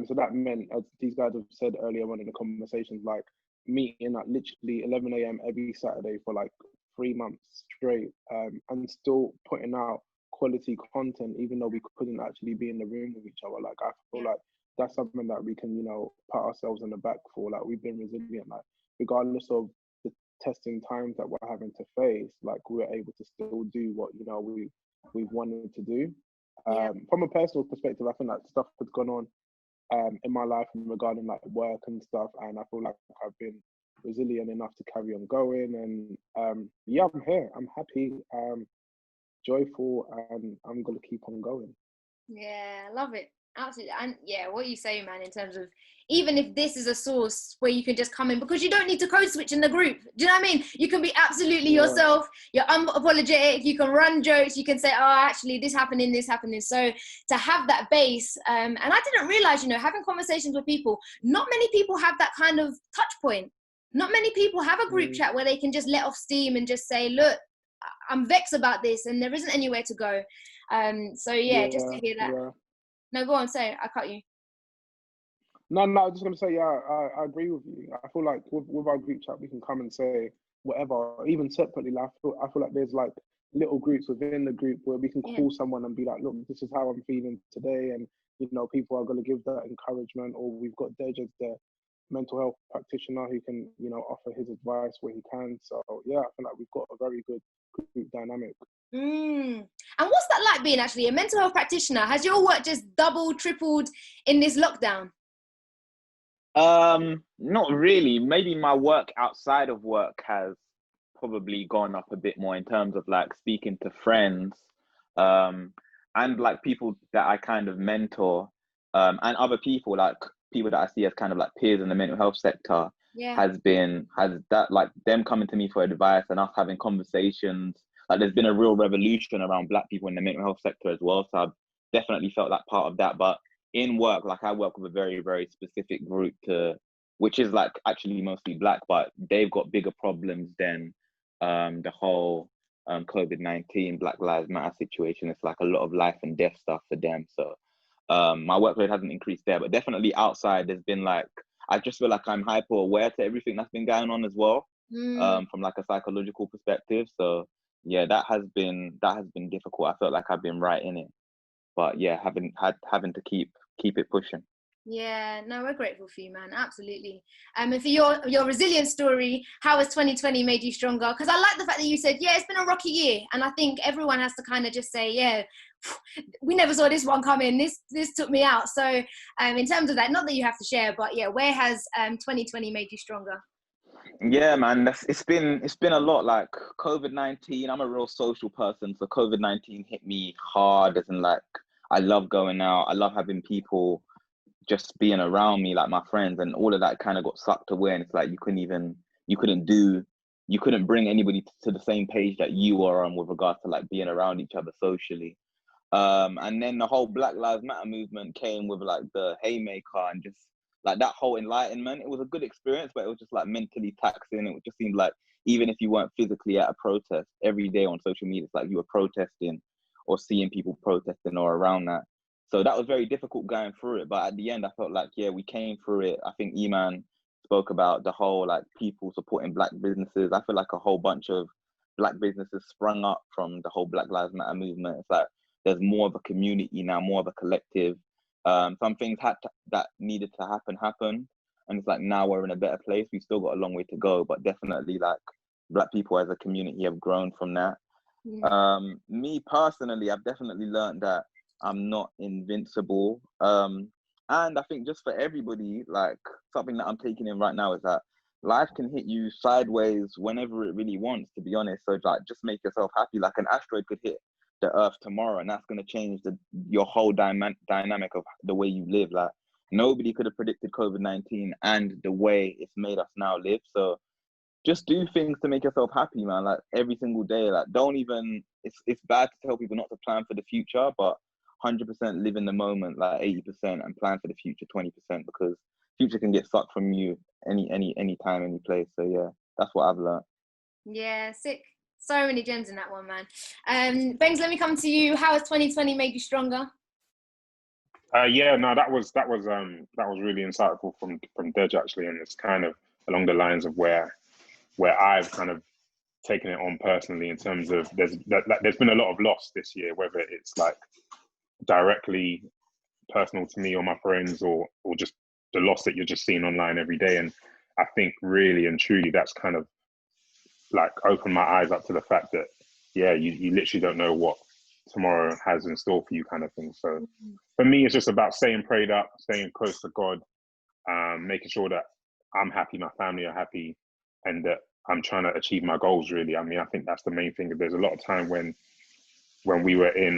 [SPEAKER 2] So that meant, as these guys have said earlier on in the conversations, like meeting at literally 11 a.m. every Saturday for like 3 months straight, and still putting out quality content, even though we couldn't actually be in the room with each other. Like I feel like that's something that we can, pat ourselves on the back for. Like we've been resilient, like regardless of the testing times that we're having to face, like we're able to still do what we've wanted to do. From a personal perspective, I think that stuff has gone on in my life regarding like work and stuff, and I feel like I've been resilient enough to carry on going. And I'm here. I'm happy, joyful, and I'm gonna keep on going.
[SPEAKER 1] Yeah, I love it. Absolutely. And yeah, what you say, man, in terms of even if this is a source where you can just come in, because you don't need to code switch in the group. Do you know what I mean? You can be absolutely yourself. You're unapologetic. You can run jokes. You can say, oh, actually, this happening. So to have that base, and I didn't realize, having conversations with people, not many people have that kind of touch point. Not many people have a group chat where they can just let off steam and just say, look, I'm vexed about this and there isn't anywhere to go. Just to hear that. Yeah. No, go on, say, I cut you.
[SPEAKER 2] No, I was just going to say, I agree with you. I feel like with our group chat, we can come and say whatever, even separately. Like, I feel like there's like little groups within the group where we can call someone and be like, look, this is how I'm feeling today. And, people are going to give that encouragement, or we've got Deja, the mental health practitioner, who can, offer his advice where he can. So, yeah, I feel like we've got a very good group dynamic.
[SPEAKER 1] And what's that like being actually a mental health practitioner? Has your work just doubled, tripled in this lockdown?
[SPEAKER 8] Not really. Maybe my work outside of work has probably gone up a bit more in terms of like speaking to friends, and like people that I kind of mentor, and other people, like people that I see as kind of like peers in the mental health sector. Has that like them coming to me for advice and us having conversations. Like there's been a real revolution around Black people in the mental health sector as well. So I've definitely felt that part of that. But in work, like I work with a very, very specific group which is like actually mostly Black, but they've got bigger problems than the whole COVID-19 Black Lives Matter situation. It's like a lot of life and death stuff for them. So my workload hasn't increased there, but definitely outside there's been like, I just feel like I'm hyper aware to everything that's been going on as well, from like a psychological perspective. So yeah, that has been difficult. I felt like I've been right in it, but yeah, having to keep it pushing.
[SPEAKER 1] Yeah, no, we're grateful for you, man. Absolutely. And for your resilience story, how has 2020 made you stronger? Because I like the fact that you said, yeah, it's been a rocky year, and I think everyone has to kind of just say, yeah, we never saw this one coming. This took me out. So, in terms of that, not that you have to share, but yeah, where has 2020 made you stronger?
[SPEAKER 8] Yeah, man, it's been a lot. Like COVID-19, I'm a real social person, so COVID-19 hit me hard. As in, like, I love going out. I love having people just being around me, like my friends, and all of that kind of got sucked away. And it's like you couldn't bring anybody to the same page that you are on with regards to like being around each other socially. And then the whole Black Lives Matter movement came with like the haymaker and just like that whole enlightenment. It was a good experience, but it was just like mentally taxing. It just seemed like even if you weren't physically at a protest, every day on social media, it's like you were protesting or seeing people protesting or around that. So that was very difficult going through it. But at the end, I felt like, yeah, we came through it. I think Iman spoke about the whole like people supporting Black businesses. I feel like a whole bunch of Black businesses sprung up from the whole Black Lives Matter movement. It's like there's more of a community now, more of a collective. Some things that needed to happen, and it's like now we're in a better place. We've still got a long way to go, but definitely like Black people as a community have grown from that. Yeah. Me personally, I've definitely learned that I'm not invincible. And I think just for everybody, like something that I'm taking in right now is that life can hit you sideways whenever it really wants, to be honest. So like, just make yourself happy. Like an asteroid could hit the Earth tomorrow, and that's going to change your whole dynamic of the way you live. Like nobody could have predicted COVID-19 and the way it's made us now live. So just do things to make yourself happy, man. Like every single day. Like don't even. It's bad to tell people not to plan for the future, but 100% live in the moment, like 80%, and plan for the future 20%, because future can get sucked from you any time, any place. So yeah, that's what I've learned.
[SPEAKER 1] Yeah, sick. So many gems in that one, man. Bangs, let me come to you. How has 2020 made you stronger?
[SPEAKER 5] Yeah, no, that was really insightful from Dej actually, and it's kind of along the lines of where I've kind of taken it on personally, in terms of there's been a lot of loss this year, whether it's like directly personal to me or my friends, or just the loss that you're just seeing online every day. And I think really and truly that's kind of like opened my eyes up to the fact that, yeah, you literally don't know what tomorrow has in store for you, kind of thing. So for me, it's just about staying prayed up, staying close to God, making sure that I'm happy, my family are happy, and that I'm trying to achieve my goals, really. I mean, I think that's the main thing. There's a lot of time when we were in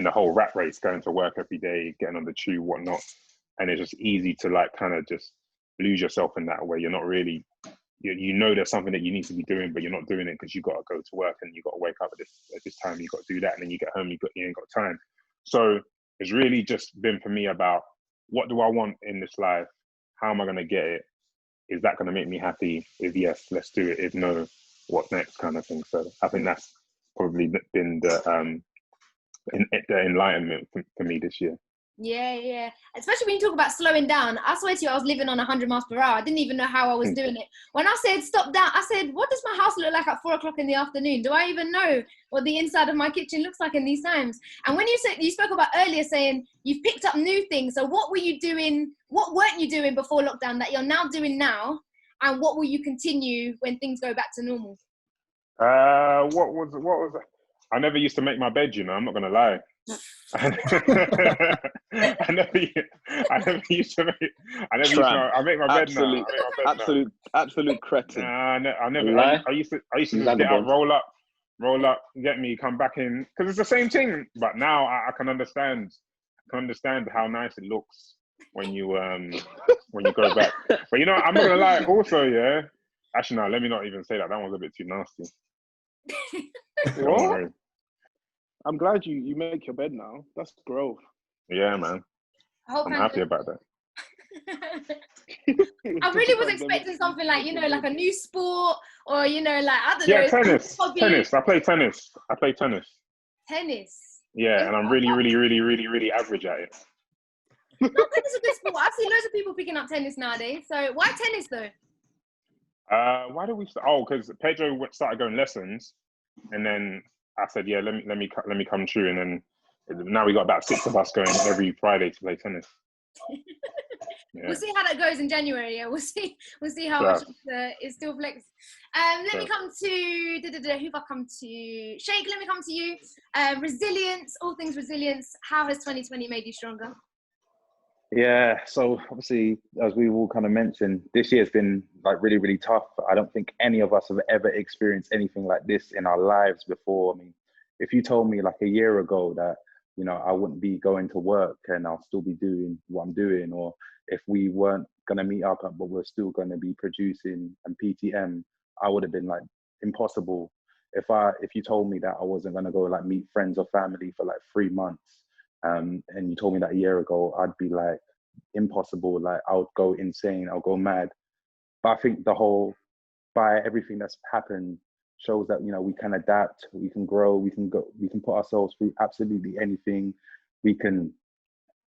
[SPEAKER 5] the whole rat race, going to work every day, getting on the tube, whatnot, and it's just easy to like kind of just lose yourself in that way. You're not really, you know there's something that you need to be doing, but you're not doing it because you got to go to work and you got to wake up at this time, you got to do that, and then you get home, you ain't got time. So it's really just been for me about, what do I want in this life? How am I going to get it? Is that going to make me happy? If yes, let's do it. If no, what next, kind of thing. So I think that's probably been the enlightenment for me this year.
[SPEAKER 1] Yeah. Especially when you talk about slowing down. I swear to you, I was living on 100 miles per hour. I didn't even know how I was doing it. When I said stop down, I said, what does my house look like at 4 o'clock in the afternoon? Do I even know what the inside of my kitchen looks like in these times? And when you spoke about earlier saying you've picked up new things. So what were you doing? What weren't you doing before lockdown that you're now doing now? And what will you continue when things go back to normal?
[SPEAKER 5] What was I never used to make my bed, I'm not gonna lie. I never used to make. I make my bed now.
[SPEAKER 8] Absolute cretin.
[SPEAKER 5] I never. I used to just get up, roll up, get me, come back in, because it's the same thing. But now I can understand how nice it looks when you go back. But I'm not gonna lie. Also, yeah. Actually, no. Let me not even say that. That one's a bit too nasty.
[SPEAKER 2] What? I'm glad you make your bed now. That's growth.
[SPEAKER 5] Yeah, man. I'm happy about that.
[SPEAKER 1] I really was expecting something like, like a new sport, or, like, I don't know.
[SPEAKER 5] Yeah, tennis. I play tennis.
[SPEAKER 1] Tennis?
[SPEAKER 5] Yeah, and I'm really, really, really, really, really average at it.
[SPEAKER 1] No, tennis is a good sport. I've seen loads of people picking up tennis nowadays. So why tennis, though?
[SPEAKER 5] Why did we start? Oh, because Pedro started going lessons, and then I said, yeah, let me come true, and then now we got about 6 of us going every Friday to play tennis. Yeah.
[SPEAKER 1] We'll see how that goes in January. Yeah, we'll see how much it's still flexed. Let me come to who have I come to? Sheikh, let me come to you. Resilience, all things resilience. How has 2020 made you stronger?
[SPEAKER 3] Yeah, so obviously, as we all kind of mentioned, this year's been like really, really tough. I don't think any of us have ever experienced anything like this in our lives before. I mean, if you told me like a year ago that, I wouldn't be going to work and I'll still be doing what I'm doing, or if we weren't going to meet up, but we're still going to be producing and PTM, I would have been like, impossible. If you told me that I wasn't going to go like meet friends or family for like 3 months, and you told me that a year ago, I'd be like, impossible. Like I would go insane, I'll go mad. But I think by everything that's happened shows that, we can adapt, we can grow, we can put ourselves through absolutely anything. We can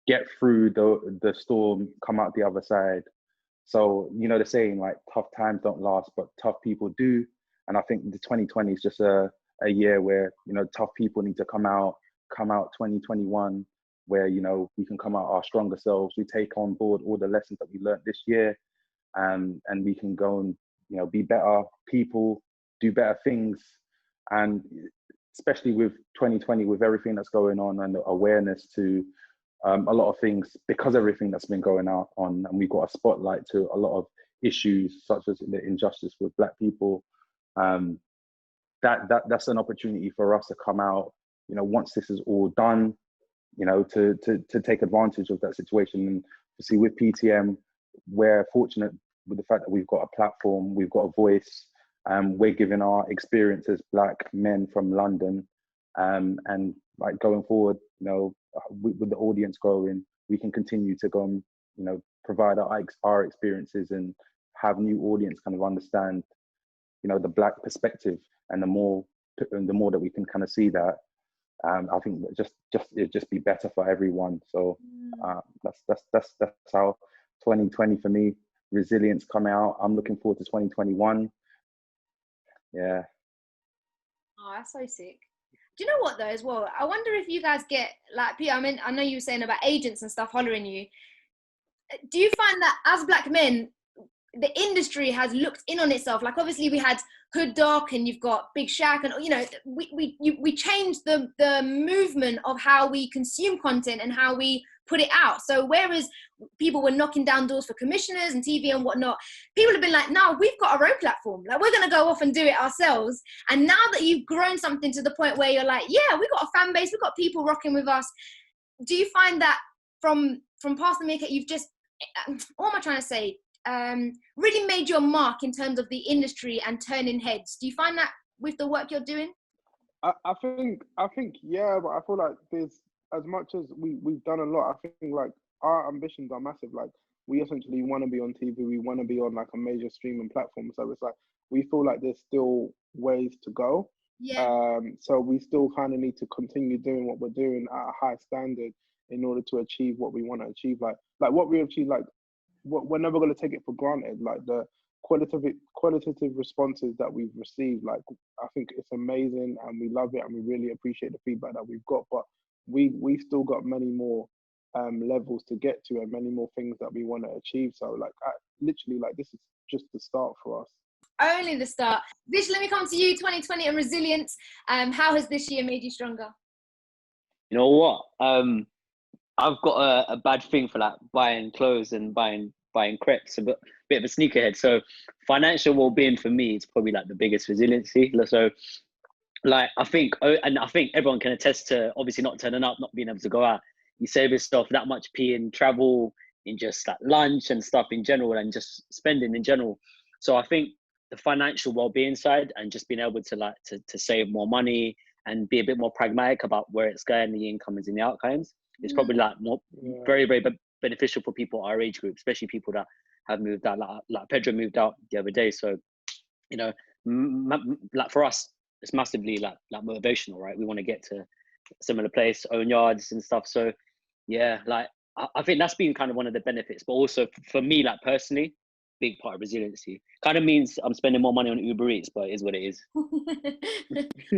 [SPEAKER 3] get through the storm, come out the other side. So, the saying, like, tough times don't last, but tough people do. And I think the 2020 is just a year where, tough people need to come out 2021, where, we can come out our stronger selves. We take on board all the lessons that we learned this year, and we can go and, be better people, do better things. And especially with 2020, with everything that's going on and the awareness to a lot of things, because everything that's been going on, and we got a spotlight to a lot of issues such as the injustice with Black people. That's an opportunity for us to come out, you know, once this is all done, you know, to take advantage of that situation. And to see with PTM, we're fortunate with the fact that we've got a platform, we've got a voice, we're giving our experience as Black men from London, and like going forward, you know, with the audience growing, we can continue to go and, you know, provide our experiences and have new audience kind of understand, you know, the Black perspective. And the more that we can kind of see that, I think that it'd just be better for everyone. So that's how 2020 for me, resilience come out. I'm looking forward to 2021. Yeah.
[SPEAKER 1] Oh, that's so sick. Do you know what though, as well? I wonder if you guys get, like, Peter, I mean, I know you were saying about agents and stuff hollering you. Do you find that as Black men, the industry has looked in on itself? Like, obviously we had Hood Doc and you've got Big Shaq, and, you know, we changed the movement of how we consume content and how we put it out. So whereas people were knocking down doors for commissioners and TV and whatnot, people have been like, no, we've got our own platform. Like, we're going to go off and do it ourselves. And now that you've grown something to the point where you're like, yeah, we've got a fan base, we've got people rocking with us. Do you find that from past the Meerkat, you've just, what am I trying to say? Really made your mark in terms of the industry and turning heads? Do you find that with the work you're doing?
[SPEAKER 2] I think yeah, but I feel like there's, as much as we've done a lot, I think like our ambitions are massive. Like, we essentially want to be on TV, we want to be on like a major streaming platform. So it's like we feel like there's still ways to go.
[SPEAKER 1] Yeah.
[SPEAKER 2] So we still kind of need to continue doing what we're doing at a high standard in order to achieve what we want to achieve. Like what we achieve, like we're never going to take it for granted. Like the qualitative responses that we've received, like I think it's amazing and we love it and we really appreciate the feedback that we've got. But we've still got many more levels to get to and many more things that we want to achieve. So like literally, like this is just the start for us.
[SPEAKER 1] Only the start. Vish, let me come to you. 2020 and resilience. How has this year made you stronger?
[SPEAKER 7] You know what? I've got a bad thing for like buying clothes and buying crepes, a bit of a sneakerhead. So financial well-being for me is probably like the biggest resiliency. So like I think everyone can attest to obviously not turning up, not being able to go out. You save yourself that much in travel, in just like lunch and stuff in general, and just spending in general. So I think the financial well-being side and just being able to like to save more money and be a bit more pragmatic about where it's going, the incomes and the outcomes, it's probably like not very, very beneficial for people our age group, especially people that have moved out. Like Pedro moved out the other day, so you know, like for us, it's massively like motivational, right? We want to get to a similar place, own yards and stuff. So yeah, like I think that's been kind of one of the benefits. But also for me, like personally, big part of resiliency. Kind of means I'm spending more money on Uber Eats, but it is what it is.
[SPEAKER 1] I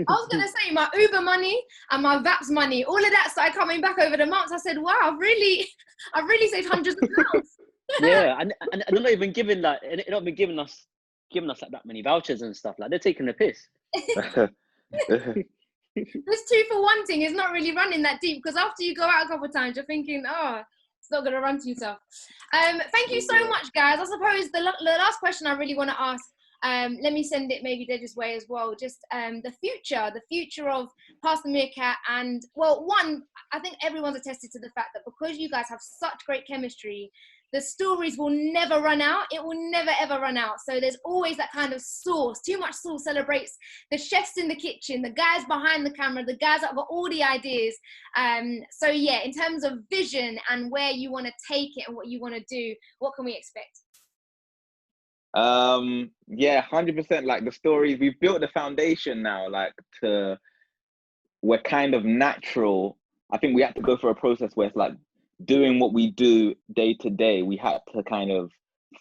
[SPEAKER 1] was going to say, my Uber money and my VAPS money, all of that started coming back over the months. I said, wow, I've really saved hundreds of pounds.
[SPEAKER 7] Yeah, and they're not even giving like, they're not even giving us like that many vouchers and stuff. Like, they're taking the piss.
[SPEAKER 1] This 2-for-1 thing is not really running that deep, because after you go out a couple of times, you're thinking, oh, it's not going to run too tough. Thank you so much, guys. I suppose the last question I really want to ask, let me send it maybe Dej's way as well. Just the future of Past the Meerkat. And well, one, I think everyone's attested to the fact that because you guys have such great chemistry, the stories will never run out. It will never, ever run out. So there's always that kind of sauce. Too Much Sauce celebrates the chefs in the kitchen, the guys behind the camera, the guys that have got all the ideas. So yeah, in terms of vision and where you want to take it and what you want to do, what can we expect?
[SPEAKER 8] Yeah, 100%. Like the stories, we've built the foundation now, like we're kind of natural. I think we had to go through a process where it's like doing what we do day to day, we had to kind of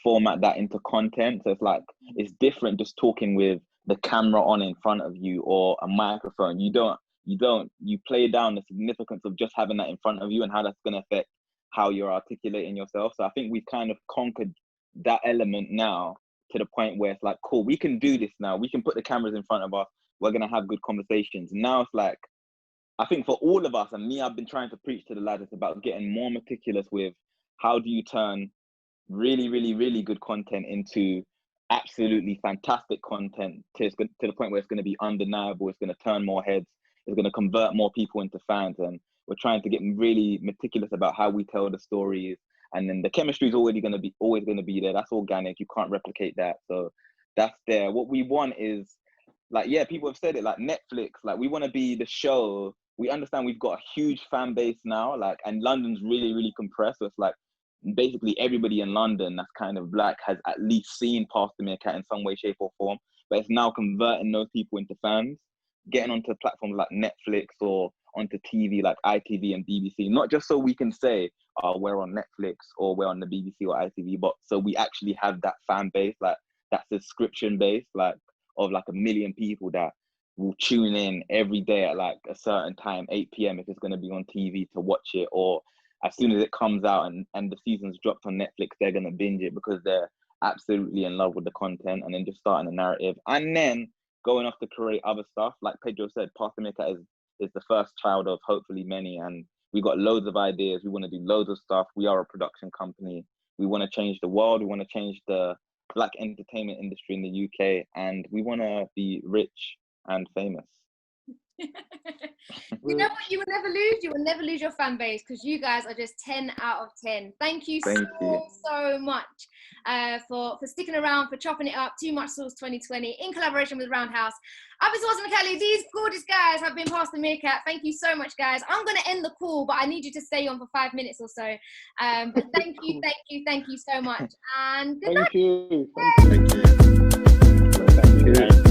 [SPEAKER 8] format that into content. So it's like, it's different just talking with the camera on in front of you or a microphone. You play down the significance of just having that in front of you and how that's going to affect how you're articulating yourself. So I think we've kind of conquered that element now to the point where it's like, cool, we can do this now. We can put the cameras in front of us. We're going to have good conversations. Now it's like, I think for all of us, and me, I've been trying to preach to the lads, it's about getting more meticulous with how do you turn really, really, really good content into absolutely fantastic content to the point where it's going to be undeniable. It's going to turn more heads. It's going to convert more people into fans. And we're trying to get really meticulous about how we tell the stories. And then the chemistry is always going to be there. That's organic. You can't replicate that. So that's there. What we want is, like, yeah, people have said it, like Netflix. Like, we want to be the show. We understand we've got a huge fan base now, like, and London's really, really compressed. So it's like basically everybody in London that's kind of black has at least seen Past the Meerkat in some way, shape, or form. But it's now converting those people into fans, getting onto platforms like Netflix or onto TV like ITV and BBC, not just so we can say, oh, we're on Netflix or we're on the BBC or ITV, but so we actually have that fan base, like that subscription base, like of like 1 million people that will tune in every day at like a certain time, 8 p.m. if it's going to be on TV to watch it, or as soon as it comes out and the season's dropped on Netflix, they're going to binge it because they're absolutely in love with the content, and then just starting a narrative and then going off to create other stuff. Like Pedro said, Past the Meerkat is the first child of hopefully many, and we got loads of ideas. We want to do loads of stuff. We are a production company. We want to change the world. We want to change the black entertainment industry in the UK, and we want to be rich and famous.
[SPEAKER 1] You know what? You will never lose. You will never lose your fan base, because you guys are just 10 out of 10. Thank you so much for sticking around, for chopping it up. Too Much Sauce 2020 in collaboration with Roundhouse. I've been Swarzy Macaly. These gorgeous guys have been Past the Meerkat. Thank you so much, guys. I'm going to end the call, but I need you to stay on for 5 minutes or so. But thank you so much. And good night.
[SPEAKER 2] Thank you.
[SPEAKER 3] Thank you.